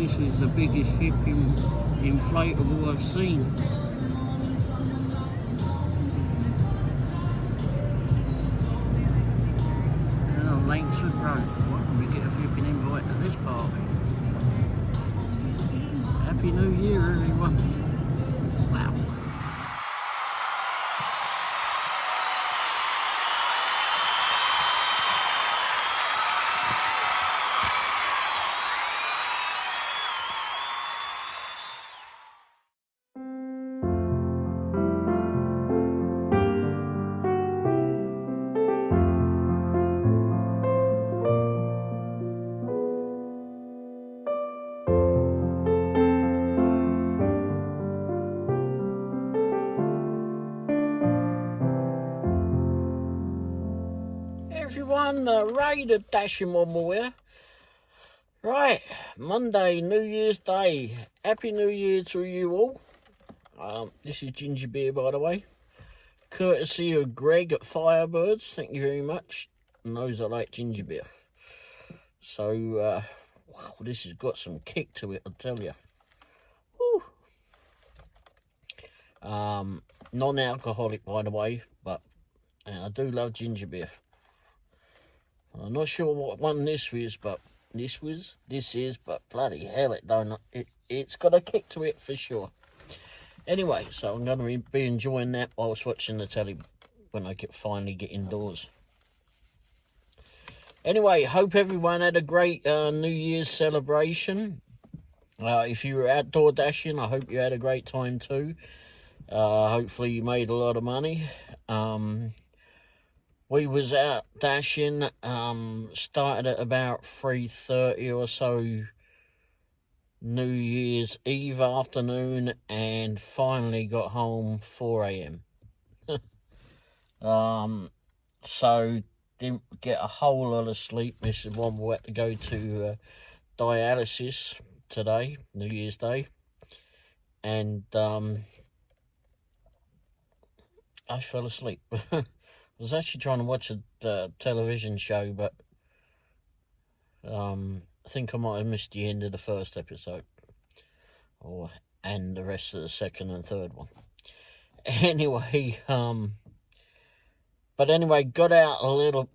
This is the biggest flipping inflatable I've seen. And on Langsford Road, what can we get a flipping invite to this party? Happy New Year, everyone. Wow. Everyone, Doordashing Womble here. Right, Monday, New Year's Day. Happy New Year to you all. This is ginger beer, by the way. Courtesy of Greg at Firebirds. Thank you very much. Knows I like ginger beer. So, wow, this has got some kick to it, I'll tell you. Woo. Non-alcoholic, by the way, but I do love ginger beer. I'm not sure what one this is, but but bloody hell, it's got a kick to it for sure. Anyway, so I'm going to be enjoying that whilst watching the telly when I finally get indoors. Anyway, hope everyone had a great New Year's celebration. If you were outdoor dashing, I hope you had a great time too. Hopefully you made a lot of money. We was out dashing, started at about 3:30 or so New Year's Eve afternoon, and finally got home 4 a.m. So didn't get a whole lot of sleep. Mrs. Womble had to go to dialysis today, New Year's Day, and I fell asleep. I was actually trying to watch a television show, but I think I might have missed the end of the first episode, and the rest of the second and third one. Anyway, but anyway, got out a little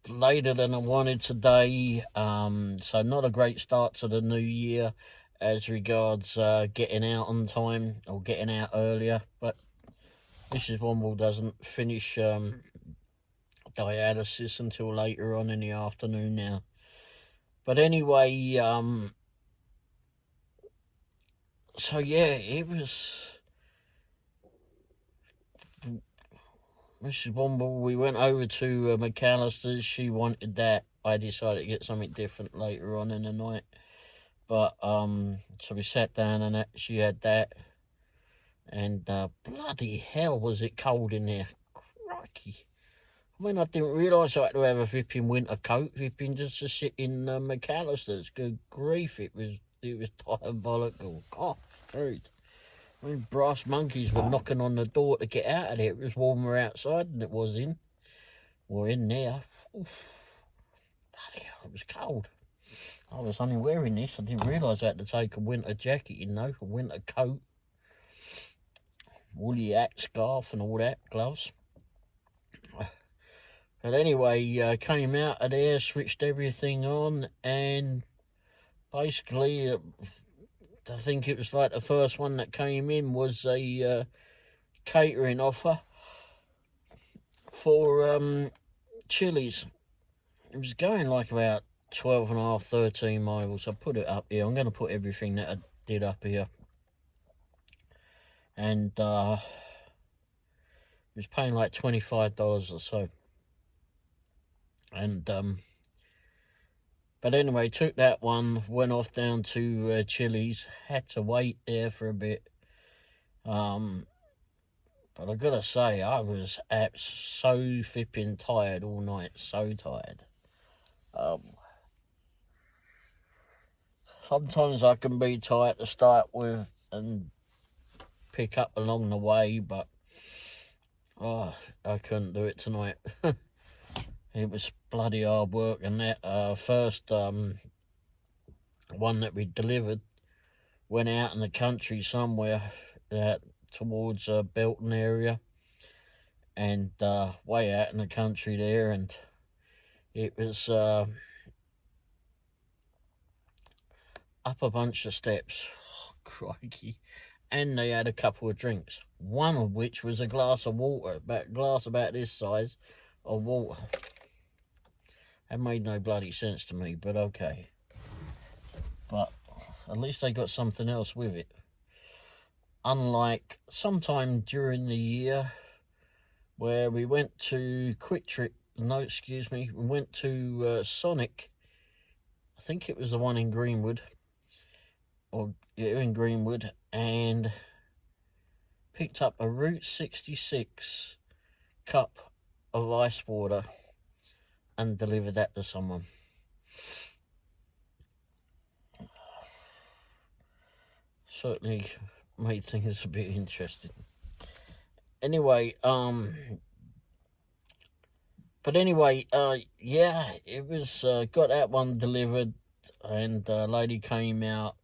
later than I wanted today, so not a great start to the new year as regards getting out on time or getting out earlier, but Mrs. Womble doesn't finish dialysis until later on in the afternoon now. But anyway, so yeah, it was Mrs. Womble. We went over to McAllister's. She wanted that. I decided to get something different later on in the night. But so we sat down and she had that. And bloody hell was it cold in there. Crikey. I mean, I didn't realise I had to have a flipping winter coat, flipping just to sit in McAllister's. Good grief, it was diabolical. God, truth. I mean, brass monkeys were knocking on the door to get out of there. It was warmer outside than it was in there. Oof. Bloody hell, it was cold. I was only wearing this. I didn't realise I had to take a winter jacket, a winter coat, woolly hat, scarf and all that, gloves. But anyway, came out of there, switched everything on, and basically, I think it was like the first one that came in was a catering offer for Chili's. It was going like about 12.5, 13 miles. I put it up here. I'm going to put everything that I did up here. And it was paying like $25 or so. And but anyway, took that one, went off down to Chili's, had to wait there for a bit. But I gotta say, I was so flipping tired all night, so tired. Sometimes I can be tired to start with and pick up along the way, but I couldn't do it tonight. It was bloody hard work, and that first one that we delivered went out in the country somewhere towards Belton area, and way out in the country there, and it was up a bunch of steps. Oh, crikey. And they had a couple of drinks, one of which was a glass of water, about this size of water. That made no bloody sense to me, but okay. But at least they got something else with it. Unlike sometime during the year where we went to we went to Sonic. I think it was the one in Greenwood, in Greenwood, and picked up a Route 66 cup of ice water and delivered that to someone. Certainly made things a bit interesting. Anyway, yeah, it was, got that one delivered, and a lady came out,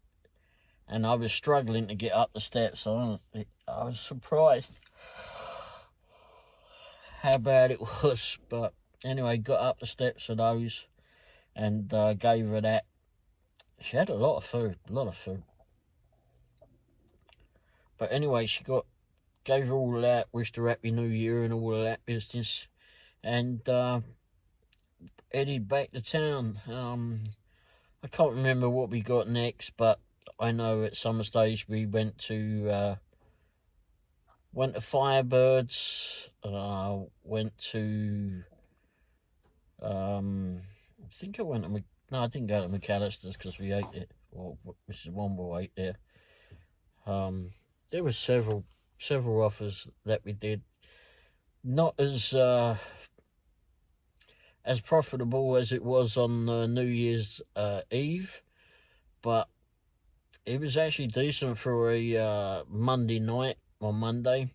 and I was struggling to get up the steps. I was surprised how bad it was, but anyway, got up the steps of those, and gave her that. She had a lot of food. But anyway, gave her all of that, wished her Happy New Year and all of that business, and headed back to town. I can't remember what we got next, but I know at some stage we went to Firebirds, went to, I think I went to, no, I didn't go to McAllister's because we ate it, or Mrs. Womble ate there. There were several offers that we did. Not as profitable as it was on New Year's Eve, but it was actually decent for a Monday night or Monday.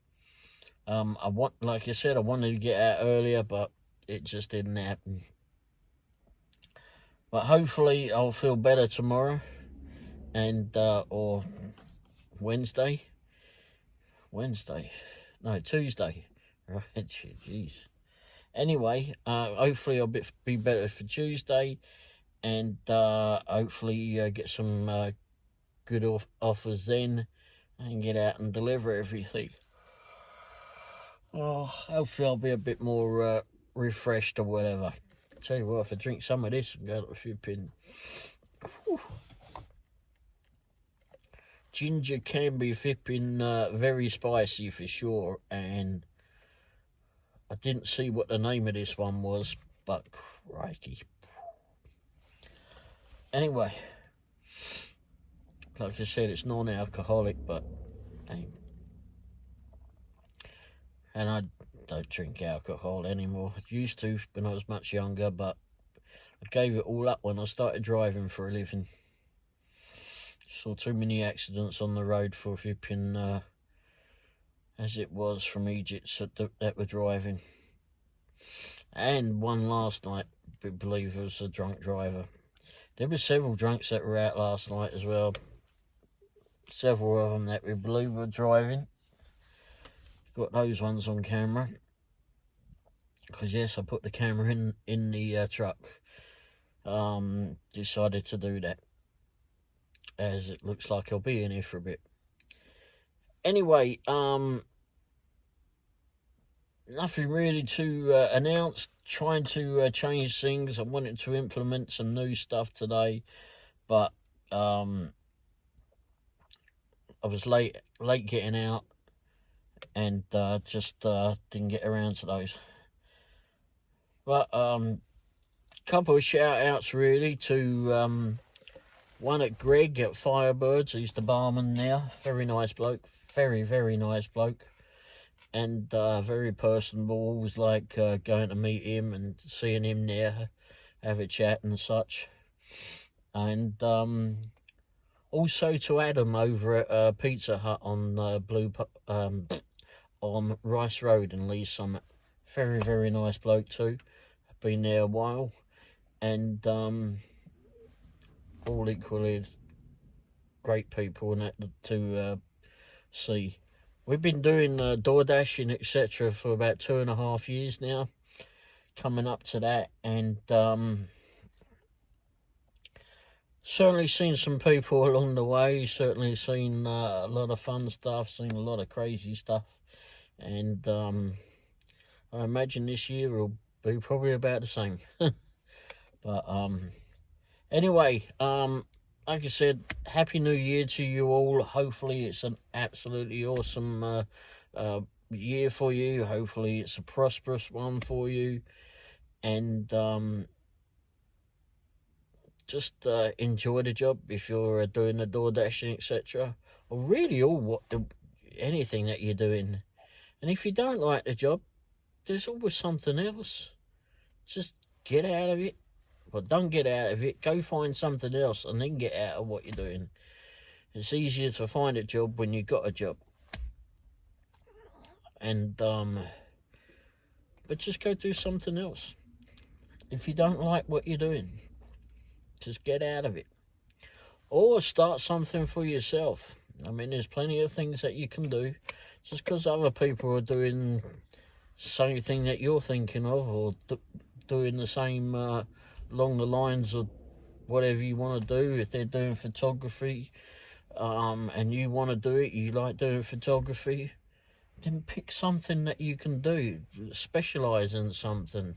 Like I said, I wanted to get out earlier, but it just didn't happen. But hopefully I'll feel better tomorrow, and or Tuesday. Right, jeez. Anyway, hopefully I'll be better for Tuesday, and hopefully get some good offers then, and get out and deliver everything. Oh, hopefully I'll be a bit more refreshed or whatever. Tell you what, if I drink some of this and go to flipping, ginger can be flipping very spicy for sure, and I didn't see what the name of this one was, but crikey. Anyway, like I said, it's non-alcoholic, but and I don't drink alcohol anymore. I used to when I was much younger, but I gave it all up when I started driving for a living. Saw too many accidents on the road for flipping, as it was from Egypt that were driving. And one last night, I believe it was a drunk driver. There were several drunks that were out last night as well. Several of them that we believe were driving. Got those ones on camera. Because yes, I put the camera in the truck. Decided to do that, as it looks like I'll be in here for a bit. Anyway, nothing really to announce. Trying to change things. I wanted to implement some new stuff today, but I was late getting out, and just didn't get around to those. But couple of shout outs really to one at Greg at Firebirds. He's the barman there. Very nice bloke. Very, very nice bloke. And very personable. Always like going to meet him and seeing him there, have a chat and such. And also to Adam over at Pizza Hut on on Rice Road in Lee's Summit. Very, very nice bloke too. I've been there a while. And all equally great people and that to see. We've been doing Doordashing, etc., for about 2.5 years now, coming up to that, and certainly seen some people along the way, certainly seen a lot of fun stuff, seen a lot of crazy stuff, and I imagine this year will be probably about the same. But anyway, like I said, Happy New Year to you all. Hopefully it's an absolutely awesome year for you. Hopefully it's a prosperous one for you. And just enjoy the job if you're doing the door dashing, etc. Or really anything that you're doing. And if you don't like the job, there's always something else. Just get out of it. But don't get out of it. Go find something else and then get out of what you're doing. It's easier to find a job when you've got a job. And but just go do something else. If you don't like what you're doing, just get out of it. Or start something for yourself. I mean, there's plenty of things that you can do. Just because other people are doing something that you're thinking of, or doing the same along the lines of whatever you want to do. If they're doing photography and you want to do it, you like doing photography, then pick something that you can do. Specialise in something.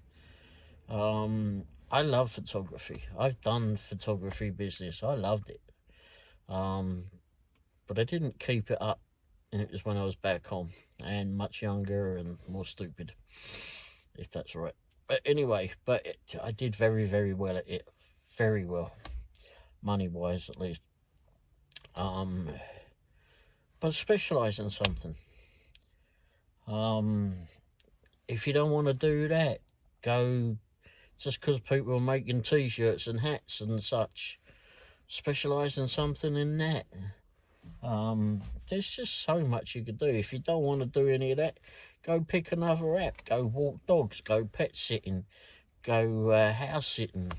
I love photography. I've done photography business. I loved it. But I didn't keep it up. And it was when I was back home and much younger and more stupid, if that's right. But anyway, I did very, very well at it. Very well. Money-wise, at least. But specialise in something. If you don't want to do that, go... Just because people are making T-shirts and hats and such, specialise in something in that. There's just so much you could do. If you don't want to do any of that, go pick another app. Go walk dogs. Go pet sitting. Go house sitting.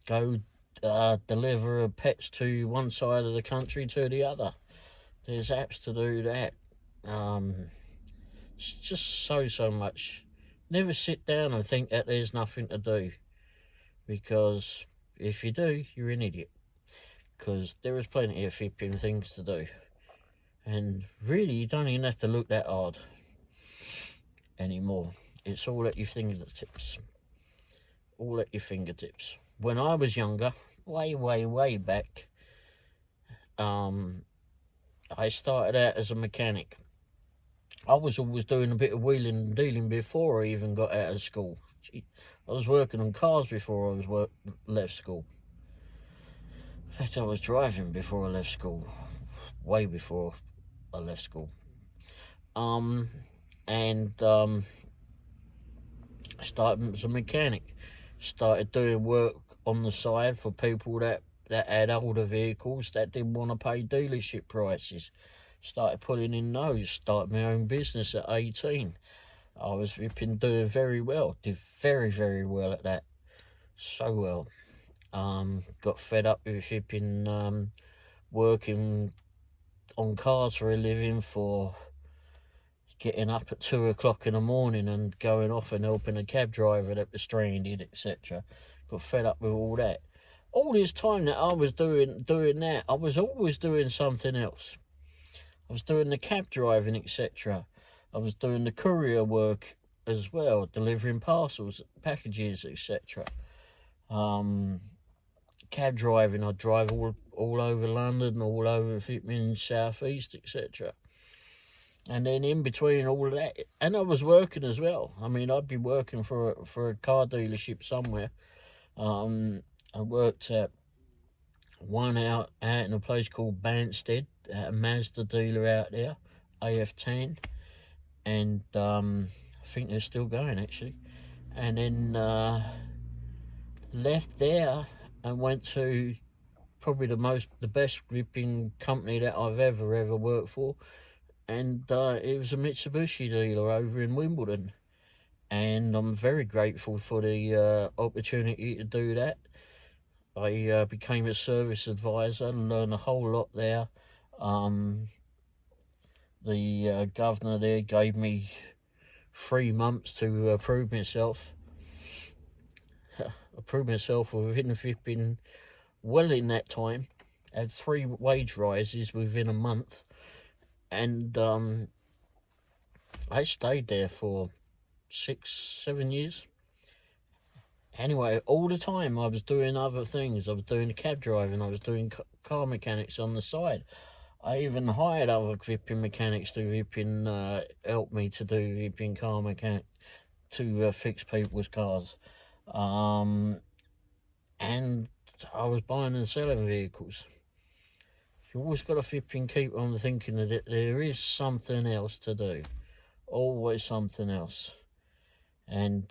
Go deliver pets to one side of the country to the other. There's apps to do that. It's just so much. Never sit down and think that there's nothing to do, because if you do, you're an idiot, because there is plenty of flipping things to do, and really you don't even have to look that hard anymore. It's all at your fingertips. All at your fingertips. When I was younger, way back, I started out as a mechanic. I was always doing a bit of wheeling and dealing before I even got out of school. I was working on cars before I left school. In fact, I was driving before I left school. Way before I left school. I started as a mechanic. Started doing work on the side for people that had older vehicles that didn't want to pay dealership prices. Started putting in those, started my own business at 18. I was doing very well, did very, very well at that. So well. Got fed up with working on cars for a living, for getting up at 2 o'clock in the morning and going off and helping a cab driver that was stranded, etc. Got fed up with all that. All this time that I was doing that, I was always doing something else. I was doing the cab driving, etc. I was doing the courier work as well, delivering parcels, packages, etc. Cab driving, I drive all over London, all over the South East, etc. And then in between all of that, and I was working as well. I mean, I'd be working for a car dealership somewhere. I worked at one out in a place called Banstead, a Mazda dealer out there, AF10, and I think they're still going actually. And then left there and went to probably the best gripping company that I've ever worked for, and it was a Mitsubishi dealer over in Wimbledon, and I'm very grateful for the opportunity to do that. I became a service advisor and learned a whole lot there. The governor there gave me 3 months to prove myself. I proved myself within flipping well in that time. Had 3 wage rises within a month, and I stayed there for 6-7 years. Anyway, all the time I was doing other things. I was doing cab driving, I was doing car mechanics on the side. I even hired other flipping mechanics to flipping help me to do flipping car mechanic to fix people's cars. And I was buying and selling vehicles. You always got to flipping keep on thinking that there is something else to do. Always something else. And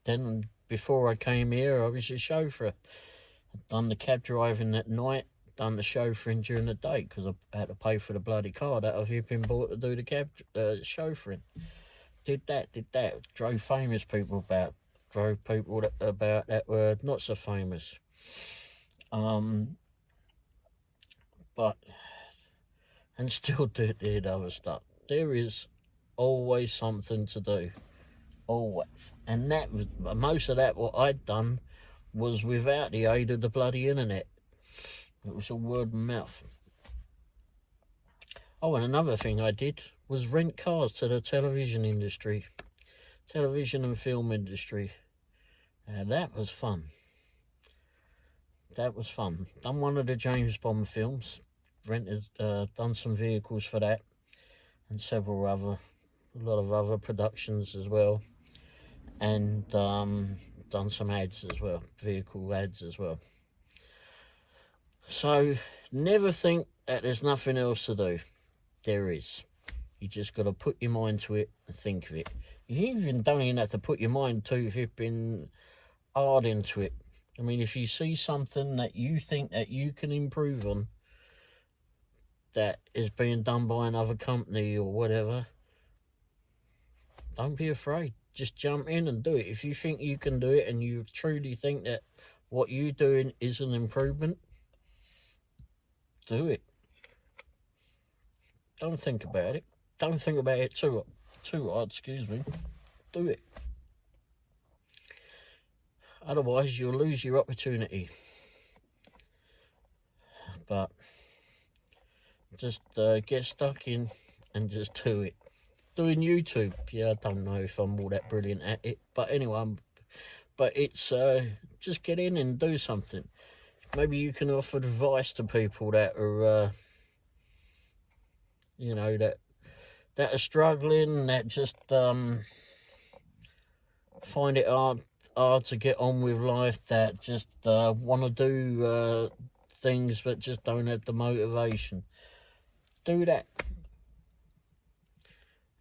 then before I came here, I was a chauffeur. I'd done the cab driving at night, done the chauffeuring during the day, because I had to pay for the bloody car that I've been bought to do the cab chauffeuring. Did that, drove famous people about, drove people about that were not so famous. But, and still did other stuff. There is always something to do. Always. And that was, most of that what I'd done was without the aid of the bloody internet. It was all word of mouth. Oh, and another thing I did was rent cars to the television industry. Television and film industry. And that was fun. That was fun. Done one of the James Bond films. Rented, done some vehicles for that. And several other, a lot of other productions as well. And done some ads as well. Vehicle ads as well. So, never think that there's nothing else to do. There is. You just got to put your mind to it and think of it. You even don't even have to put your mind to if you've been hard into it. I mean, if you see something that you think that you can improve on, that is being done by another company or whatever, don't be afraid. Just jump in and do it. If you think you can do it and you truly think that what you're doing is an improvement, do it. Don't think about it. Don't think about it too hard, excuse me. Do it. Otherwise, you'll lose your opportunity. But just get stuck in and just do it. Doing YouTube, yeah, I don't know if I'm all that brilliant at it. But anyway, but it's just get in and do something. Maybe you can offer advice to people that are, you know, that are struggling, that just find it hard to get on with life, that just want to do things but just don't have the motivation. Do that.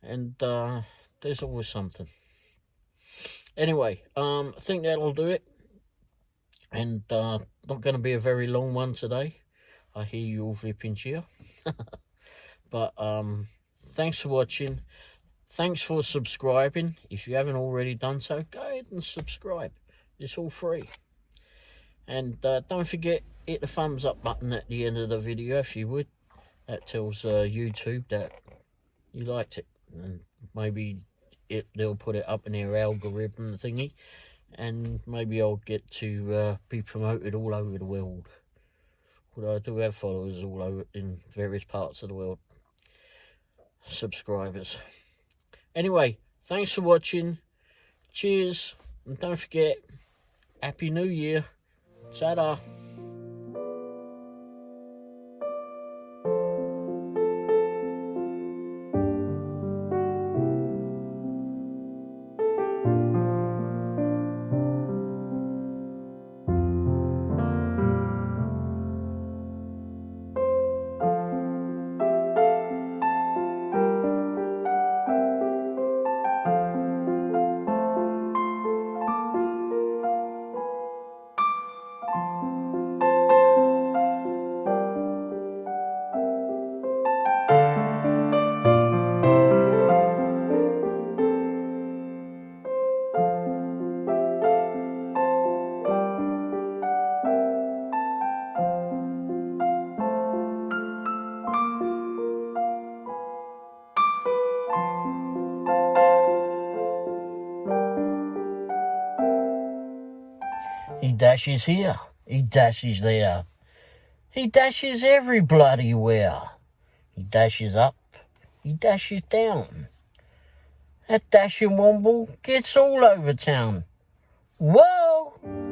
And there's always something. Anyway, I think that'll do it. And not going to be a very long one today. I hear you all flipping cheer. But thanks for watching. Thanks for subscribing. If you haven't already done so, go ahead and subscribe. It's all free. And don't forget, hit the thumbs up button at the end of the video if you would. That tells YouTube that you liked it. And maybe they'll put it up in their algorithm thingy. And maybe I'll get to be promoted all over the world. Although I do have followers all over in various parts of the world. Subscribers. Anyway, thanks for watching. Cheers. And don't forget, Happy New Year. Ta-da. dashes here, he dashes there. He dashes every bloody where. He dashes up, he dashes down. That dashing Womble gets all over town. Whoa!